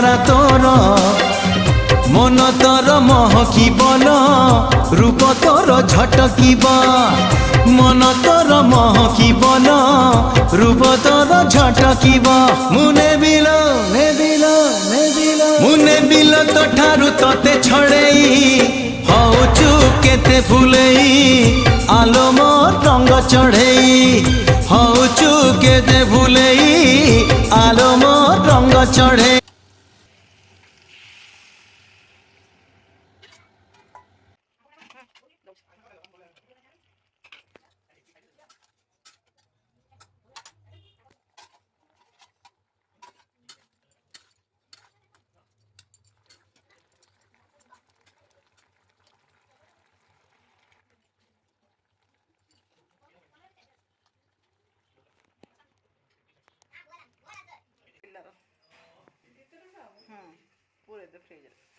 সারা তোর মন তোর মহকিবল রূপ তোর ঝটকিব মন তোর মহকিবল রূপ তোর ঝটকিব মু নেবিল নেবিল নেবিল মু নেবিল তো ঠারু তোতে ছড়েই হউচু কেতে ফুলেই আলো মোর রঙ্গ চढ़ेई হউচু কেতে ফুলেই আলো মোর রঙ্গ চढ़े पूरे तो फ्रीजर